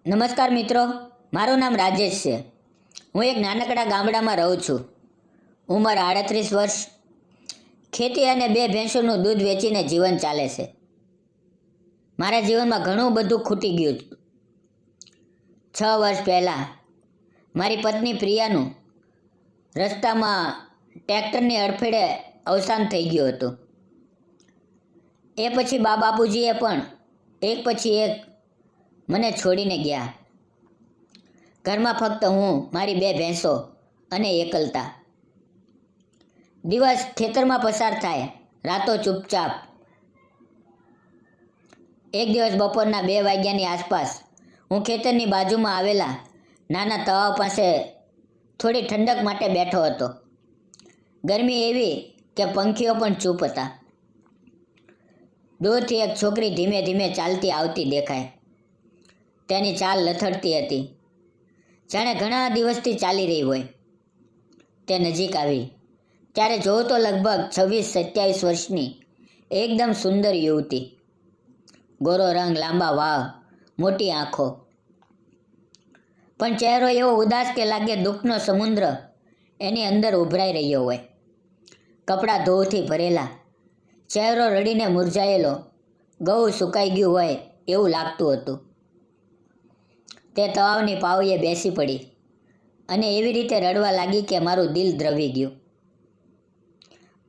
નમસ્કાર મિત્રો, મારું નામ રાજેશ છે. હું એક નાનકડા ગામડામાં રહું છું. ઉંમર 38 વર્ષ. ખેતી અને 2 ભેંસોનું દૂધ વેચીને જીવન ચાલે છે. મારા જીવનમાં ઘણું બધું ખૂટી ગયું. 6 વર્ષ પહેલાં મારી પત્ની પ્રિયાનું રસ્તામાં ટ્રેક્ટરની અડફેટે અવસાન થઈ ગયું હતું. એ પછી બાપુજીએ પણ એક પછી એક મને છોડીને ગયા. ઘરમાં ફક્ત હું, મારી 2 ભેંસો અને એકલતા. દિવસ ખેતરમાં પસાર થાય, રાતો ચૂપચાપ. એક દિવસ બપોરના 2 વાગ્યાની આસપાસ હું ખેતરની બાજુમાં આવેલા નાના તળાવ પાસે થોડી ઠંડક માટે બેઠો હતો. ગરમી એવી કે પંખીઓ પણ ચૂપ હતા. દૂરથી એક છોકરી ધીમે ધીમે ચાલતી આવતી દેખાય. તેની ચાલ લથડતી હતી, જાણે ઘણા દિવસથી ચાલી રહી હોય. તે નજીક આવી ત્યારે જોઉં તો લગભગ 26-27 વર્ષની એકદમ સુંદર યુવતી. ગોરો રંગ, લાંબા વાળ, મોટી આંખો, પણ ચહેરો એવો ઉદાસ કે લાગે દુઃખનો સમુદ્ર એની અંદર ઉભરાઈ રહ્યો હોય. કપડાં ધોળથી ભરેલા, ચહેરો રડીને મુરઝાયેલો, ગળું સુકાઈ ગયું હોય એવું લાગતું હતું. તે તળાવની પાળીએ બેસી પડી અને એવી રીતે રડવા લાગી કે મારું દિલ દ્રવી ગયું.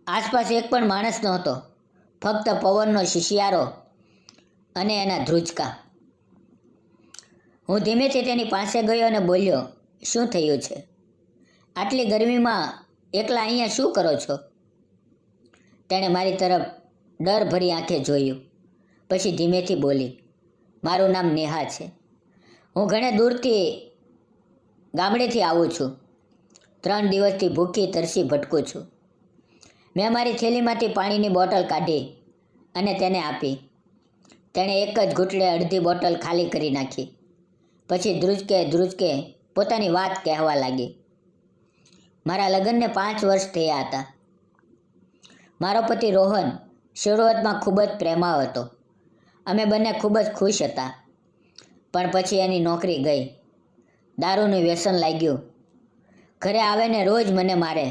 આસપાસ એક પણ માણસ નહોતો, ફક્ત પવનનો શિશિયારો અને એના ધ્રુજકા. હું ધીમેથી તેની પાસે ગયો અને બોલ્યો, શું થયું છે? આટલી ગરમીમાં એકલા અહીંયા શું કરો છો? તેણે મારી તરફ ડરભરી આંખે જોયું, પછી ધીમેથી બોલી, મારું નામ નેહા છે. હું ઘણે દૂરથી ગામડેથી આવું છું. 3 દિવસથી ભૂખી તરસી ભટકું છું. મેં મારી થેલીમાંથી પાણીની બોટલ કાઢી અને તેને આપી. તેણે એક જ ઘૂંટડે અડધી બોટલ ખાલી કરી નાખી. પછી ધ્રુજકે પોતાની વાત કહેવા લાગી. મારા લગ્નને 5 વર્ષ થયા હતા. મારો પતિ રોહન શરૂઆતમાં ખૂબ જ પ્રેમાળ હતો. અમે બંને ખૂબ જ ખુશ હતા. પણ પછી એની નોકરી ગઈ. દારૂનું વ્યસન લાગ્યું. ઘરે આવે ને રોજ મને મારે.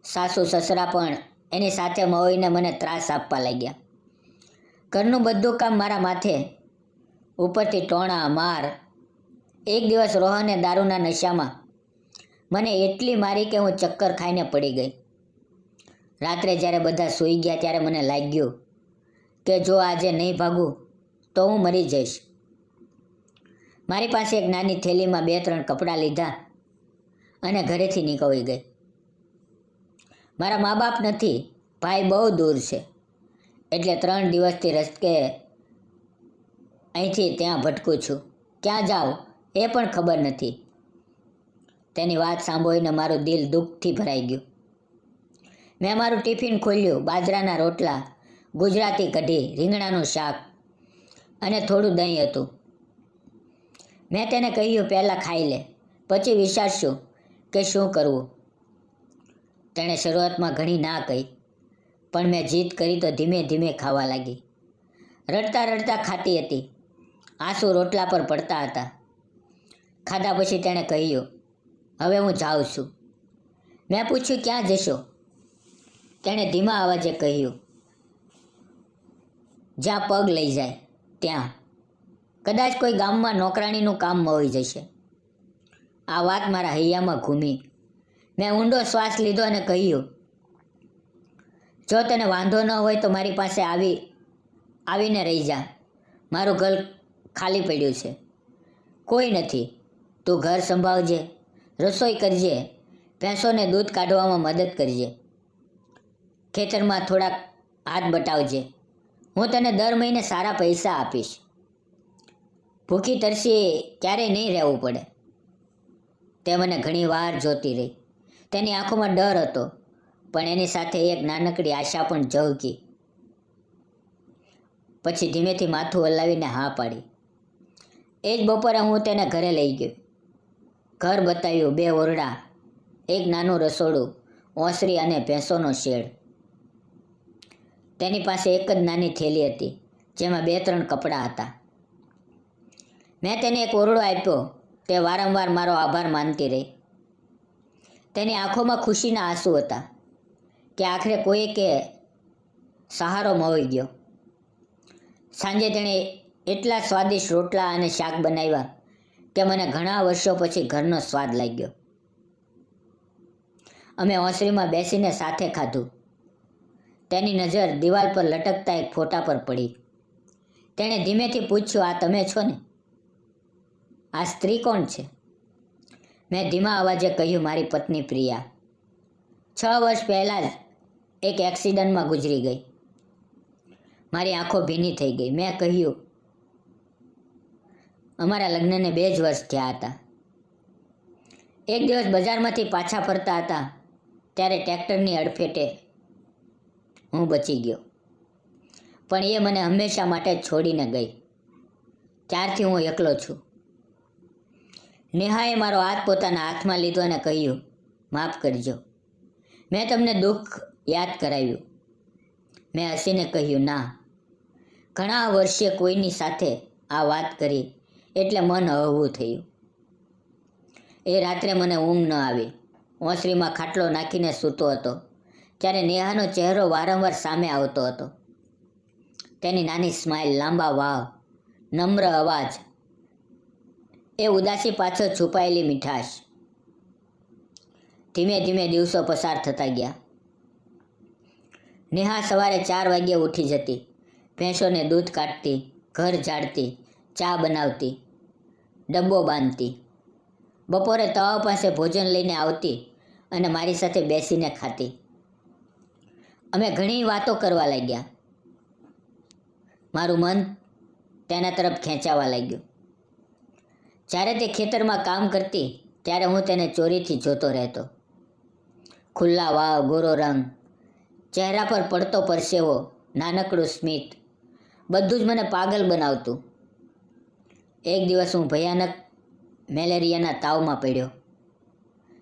સાસુ સસરા પણ એની સાથે મળીને મને ત્રાસ આપવા લાગ્યા. ઘરનું બધું કામ મારા માથે, ઉપરથી ટોણા માર. એક દિવસ રોહને દારૂના નશામાં મને એટલી મારી કે હું ચક્કર ખાઈને પડી ગઈ. રાત્રે જ્યારે બધા સૂઈ ગયા ત્યારે મને લાગ્યું કે જો આજે નહીં ભાગું તો હું મરી જઈશ. મારી પાસે એક નાની થેલીમાં 2-3 કપડાં લીધા અને ઘરેથી નીકળી ગઈ. મારા મા બાપ નથી, ભાઈ બહુ દૂર છે, એટલે 3 દિવસથી રસ્તે અહીંથી ત્યાં ભટકું છું. ક્યાં જાઉં એ પણ ખબર નથી. તેની વાત સાંભળીને મારું દિલ દુઃખથી ભરાઈ ગયું. મેં મારું ટિફિન ખોલ્યું. બાજરાના રોટલા, ગુજરાતી કઢી, રીંગણાનું શાક અને થોડું દહીં હતું. મેં તેને કહ્યું, પહેલાં ખાઈ લે, પછી વિચારશું કે શું કરવું. તેણે શરૂઆતમાં ઘણી ના કહી, પણ મેં જીદ કરી તો ધીમે ધીમે ખાવા લાગી. રડતા રડતા ખાતી હતી. આંસુ રોટલા પર પડતા હતા. ખાધા પછી તેણે કહ્યું, હવે હું જાઉં છું. મેં પૂછ્યું, ક્યાં જશો? તેણે ધીમા અવાજે કહ્યું, જ્યાં પગ લઈ જાય ત્યાં. કદાચ કોઈ ગામમાં નોકરાણીનું કામ મળી જશે. આ વાત મારા હૈયામાં ઘૂમી. મેં ઊંડો શ્વાસ લીધો અને કહ્યું, જો તને વાંધો ન હોય તો મારી પાસે આવીને રહી જા. મારું ઘર ખાલી પડ્યું છે, કોઈ નથી. તું ઘર સંભાળજે, રસોઈ કરજે, ભેંસોને દૂધ કાઢવામાં મદદ કરજે, ખેતરમાં થોડાક હાથ બટાવજે. હું તને દર મહિને સારા પૈસા આપીશ. ભૂખી તરસી ક્યારેય નહીં રહેવું પડે. તે મને ઘણી વાર જોતી રહી. તેની આંખોમાં ડર હતો, પણ એની સાથે એક નાનકડી આશા પણ ઝળકી. પછી ધીમેથી માથું હલાવીને હા પાડી. એ જ બપોરે હું તેને ઘરે લઈ ગયો. ઘર બતાવ્યું. 2 ઓરડા, એક નાનું રસોડું, ઓસરી અને ભેંસોનો શેડ. તેની પાસે એક જ નાની થેલી હતી, જેમાં 2-3 કપડાં હતા. મેં તેને એક ઓરડો આપ્યો. તે વારંવાર મારો આભાર માનતી રહી. તેની આંખોમાં ખુશીના આંસુ હતા કે આખરે કોઈ કે સહારો મળી ગયો. સાંજે તેણે એટલા સ્વાદિષ્ટ રોટલા અને શાક બનાવ્યા કે મને ઘણા વર્ષો પછી ઘરનો સ્વાદ લાગ્યો. અમે ઓસરીમાં બેસીને સાથે ખાધું. તેની નજર દિવાલ પર લટકતા એક ફોટા પર પડી. તેણે ધીમેથી પૂછ્યું, આ તમે છો ને? આ સ્ત્રી કોણ છે? મેં ધીમા અવાજે કહ્યું, મારી પત્ની પ્રિયા. 6 વર્ષ પહેલાં જ એક એક્સિડન્ટમાં ગુજરી ગઈ. મારી આંખો ભીની થઈ ગઈ. મેં કહ્યું, અમારા લગ્નને 2 જ વર્ષ થયા હતા. એક દિવસ બજારમાંથી પાછા ફરતા હતા ત્યારે ટ્રેક્ટરની અડફેટે હું બચી ગયો. પણ એ મને હંમેશા માટે છોડીને ગઈ. ત્યારથી હું એકલો છું. નેહાએ મારો હાથ પોતાના હાથમાં લીધો અને કહ્યું, માફ કરજો, મેં તમને દુઃખ યાદ કરાવ્યું. મેં હસીને કહ્યું, ના, ઘણા વર્ષે કોઈની સાથે આ વાત કરી એટલે મન હળવું થયું. એ રાત્રે મને ઊંઘ ન આવી. ઓસરીમાં ખાટલો નાખીને સૂતો હતો ત્યારે નેહાનો ચહેરો વારંવાર સામે આવતો હતો. તેની નાની સ્માઇલ, લાંબા વાળ, નમ્ર અવાજ, એ ઉદાસી પાછળ છુપાયેલી મીઠાશ. ધીમે ધીમે દિવસો પસાર થતા ગયા. નેહા સવારે 4 વાગ્યે ઉઠી જતી, ભેંસોને દૂધ કાઢતી, ઘર ઝાડતી, ચા બનાવતી, ડબ્બો બાંધતી. બપોરે તવા પાસે ભોજન લઈને આવતી અને મારી સાથે બેસીને ખાતી. અમે ઘણી વાતો કરવા લાગ્યા. મારું મન તેના તરફ ખેંચાવા લાગ્યું. જ્યારે તે ખેતરમાં કામ કરતી ત્યારે હું તેને ચોરીથી જોતો રહેતો. ખુલ્લા વાળ, ગોરો રંગ, ચહેરા પર પડતો પરસેવો, નાનકડું સ્મિત, બધું જ મને પાગલ બનાવતું. એક દિવસ હું ભયાનક મેલેરિયાના તાવમાં પડ્યો.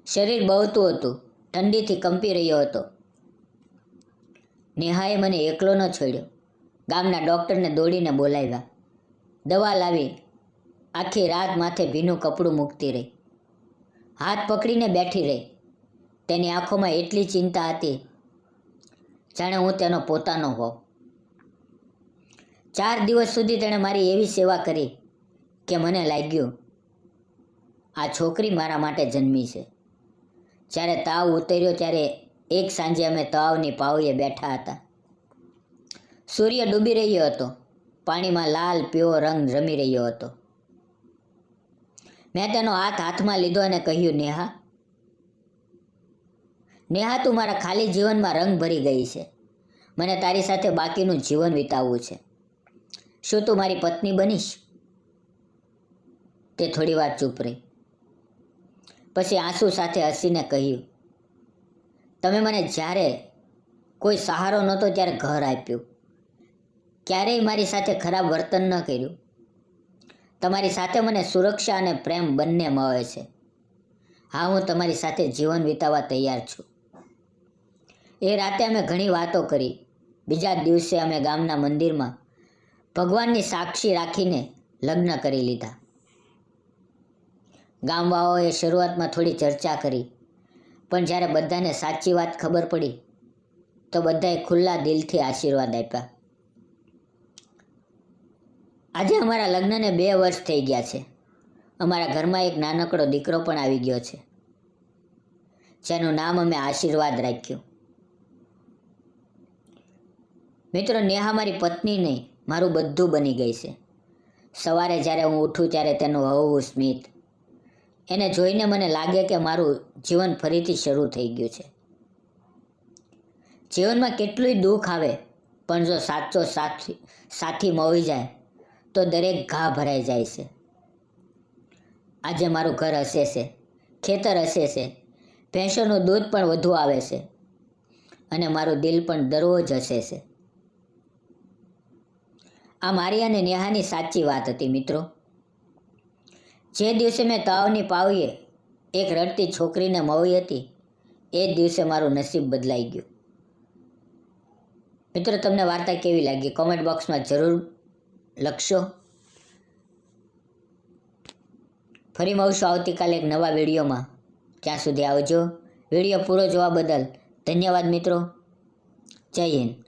શરીર બળતું હતું, ઠંડીથી કંપી રહ્યો હતો. નેહાએ મને એકલો ન છોડ્યો. ગામના ડૉક્ટરને દોડીને બોલાવ્યા. દવા લાવી આખી રાત માથે ભીનું કપડું મૂકતી રહી. હાથ પકડીને બેઠી રહી. તેની આંખોમાં એટલી ચિંતા હતી જાણે હું તેનો પોતાનો હોઉં. 4 દિવસ સુધી તેણે મારી એવી સેવા કરી કે મને લાગ્યું આ છોકરી મારા માટે જન્મી છે. જ્યારે તાવ ઉતર્યો ત્યારે એક સાંજે અમે તળાવની પાળીએ બેઠા હતા. સૂર્ય ડૂબી રહ્યો હતો. પાણીમાં લાલ પીળો રંગ રમી રહ્યો હતો. મેં તેનો હાથ હાથમાં લીધો અને કહ્યું, નેહા, નેહા, તું મારા ખાલી જીવનમાં રંગ ભરી ગઈ છે. મને તારી સાથે બાકીનું જીવન વિતાવવું છે. શું તું મારી પત્ની બનીશ? તે થોડી વાર ચૂપ રહી. પછી આંસુ સાથે હસીને કહ્યું, તમે મને જ્યારે કોઈ સહારો નહોતો ત્યારે ઘર આપ્યું. ક્યારેય મારી સાથે ખરાબ વર્તન ન કર્યું. તમારી સાથે મને સુરક્ષા અને પ્રેમ બંને મળે છે. હા, હું તમારી સાથે જીવન વિતાવવા તૈયાર છું. એ રાતે અમે ઘણી વાતો કરી. બીજા દિવસે અમે ગામના મંદિરમાં ભગવાનની સાક્ષી રાખીને લગ્ન કરી લીધા. ગામવાળાઓએ શરૂઆતમાં થોડી ચર્ચા કરી, પણ જ્યારે બધાને સાચી વાત ખબર પડી તો બધાએ ખુલ્લા દિલથી આશીર્વાદ આપ્યા. આજે અમારા લગ્નને 2 વર્ષ થઈ ગયા છે. અમારા ઘરમાં એક નાનકડો દીકરો પણ આવી ગયો છે, જેનું નામ અમે આશીર્વાદ રાખ્યું. મિત્રો, નેહા મારી પત્ની નહીં, મારું બધું બની ગઈ છે. સવારે જ્યારે હું ઉઠું ત્યારે તેનું હળવું સ્મિત, એને જોઈને મને લાગે કે મારું જીવન ફરીથી શરૂ થઈ ગયું છે. જીવનમાં કેટલુંય દુઃખ આવે, પણ જો સાચો સાથી મળી જાય તો દરેક ઘા ભરાઈ જાય છે. આજે મારું ઘર હસે છે, ખેતર હસે છે, ભેંસોનું દૂધ પણ વધુ આવે છે અને મારું દિલ પણ દરરોજ હસે છે. આ મારી અને નેહાની સાચી વાત હતી. મિત્રો, જે દિવસે મેં તળાવની પાળીએ એક રડતી છોકરીને મળી હતી એ જ દિવસે મારું નસીબ બદલાઈ ગયું. મિત્રો, તમને વાર્તા કેવી લાગી? કોમેન્ટ બોક્સમાં જરૂર લખશો. ફરી મળશું આવતીકાલે એક નવા વિડીયોમાં. ત્યાં સુધી આવજો. વિડીયો પૂરો જોવા બદલ ધન્યવાદ મિત્રો. જય હિન્દ.